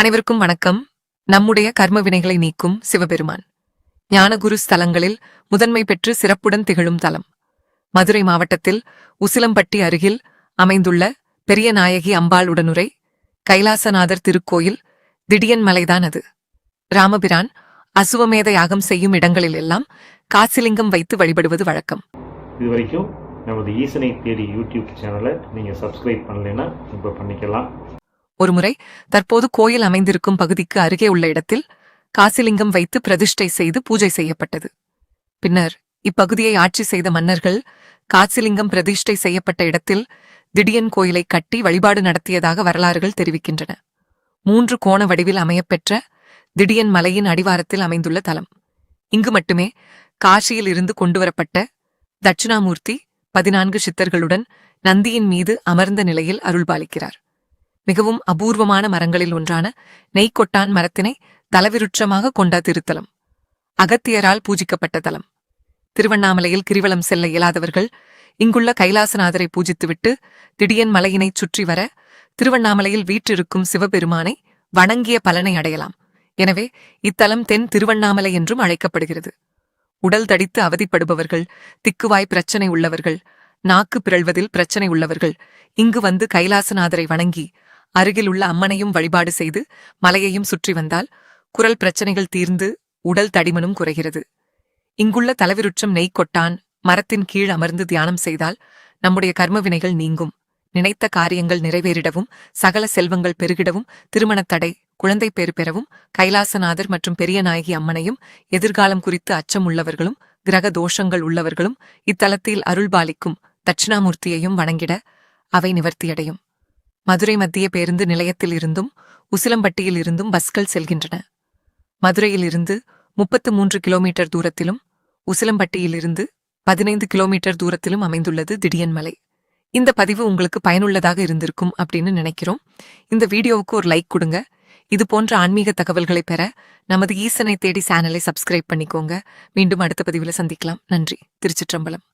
அனைவருக்கும் வணக்கம். நம்முடைய கர்ம வினைகளை நீக்கும் சிவபெருமான் ஞானகுரு ஸ்தலங்களில் முதன்மை பெற்று சிறப்புடன் திகழும் தலம் மதுரை மாவட்டத்தில் உசிலம்பட்டி அருகில் அமைந்துள்ள பெரிய நாயகி அம்பாள் உடனுரை கைலாசநாதர் திருக்கோயில் திடியன் மலைதான் அது. ராமபிரான் அசுவமேத யாகம் செய்யும் இடங்களில் எல்லாம் காசிலிங்கம் வைத்து வழிபடுவது வழக்கம். இதுவரைக்கும் நமது ஈசனை தேடி யூடியூப் சேனலை நீங்க சப்ஸ்கிரைப் பண்ணலைன்னா இப்ப பண்ணிக்கலாம். ஒருமுறை தற்போது கோயில் அமைந்திருக்கும் பகுதிக்கு அருகே உள்ள இடத்தில் காசிலிங்கம் வைத்து பிரதிஷ்டை செய்து பூஜை செய்யப்பட்டது. பின்னர் இப்பகுதியை ஆட்சி செய்த மன்னர்கள் காசிலிங்கம் பிரதிஷ்டை செய்யப்பட்ட இடத்தில் திடியன் கோயிலை கட்டி வழிபாடு நடத்தியதாக வரலாறுகள் தெரிவிக்கின்றன. 3 கோண வடிவில் அமையப்பெற்ற திடியன் மலையின் அடிவாரத்தில் அமைந்துள்ள தலம். இங்கு மட்டுமே காசியில் இருந்து கொண்டுவரப்பட்ட தட்சிணாமூர்த்தி 14 சித்தர்களுடன் நந்தியின் மீது அமர்ந்த நிலையில் அருள்பாலிக்கிறார். மிகவும் அபூர்வமான மரங்களில் ஒன்றான நெய்க்கொட்டான் மரத்தினை தலவிருட்சமாக கொண்ட திருத்தலம். அகத்தியரால் பூஜிக்கப்பட்ட தலம். திருவண்ணாமலையில் கிரிவலம் செல்ல இயலாதவர்கள் இங்குள்ள கைலாசநாதரை பூஜித்துவிட்டு திடியன் மலையினைச் சுற்றி வர திருவண்ணாமலையில் வீற்றிருக்கும் சிவபெருமானை வணங்கிய பலனை அடையலாம். எனவே இத்தலம் தென் திருவண்ணாமலை என்றும் அழைக்கப்படுகிறது. உடல் தடித்து அவதிப்படுபவர்கள், திக்குவாய் பிரச்சனை உள்ளவர்கள், நாக்கு பிறழ்வதில் பிரச்சனை உள்ளவர்கள் இங்கு வந்து கைலாசநாதரை வணங்கி அருகிலுள்ள அம்மனையும் வழிபாடு செய்து மலையையும் சுற்றி வந்தால் குரல் பிரச்சனைகள் தீர்ந்து உடல் தடிமனும் குறைகிறது. இங்குள்ள தலவிருட்சம் நெய்க்கொட்டான் மரத்தின் கீழ் அமர்ந்து தியானம் செய்தால் நம்முடைய கர்மவினைகள் நீங்கும், நினைத்த காரியங்கள் நிறைவேறிடவும், சகல செல்வங்கள் பெருகிடவும், திருமணத்தடை, குழந்தை பேறு பெறவும், கைலாசநாதர் மற்றும் பெரிய நாயகி அம்மனையும் எதிர்காலம் குறித்து அச்சம் உள்ளவர்களும் கிரக தோஷங்கள் உள்ளவர்களும் இத்தலத்தில் அருள்பாலிக்கும் தட்சிணாமூர்த்தியையும் வணங்கிட அவை நிவர்த்தியடையும். மதுரை மத்திய பேருந்து நிலையத்தில் இருந்தும் உசிலம்பட்டியில் இருந்தும் பஸ்கள் செல்கின்றன. மதுரையில் இருந்து 33 கிலோமீட்டர் தூரத்திலும் உசிலம்பட்டியிலிருந்து 15 கிலோமீட்டர் தூரத்திலும் அமைந்துள்ளது திடியன் மலை. இந்த பதிவு உங்களுக்கு பயனுள்ளதாக இருந்திருக்கும் அப்படின்னு நினைக்கிறோம். இந்த வீடியோவுக்கு ஒரு லைக் கொடுங்க. இது போன்ற ஆன்மீக தகவல்களை பெற நமது ஈசனை தேடி சேனலை சப்ஸ்கிரைப் பண்ணிக்கோங்க. மீண்டும் அடுத்த பதிவில் சந்திக்கலாம். நன்றி. திருச்சிற்றம்பலம்.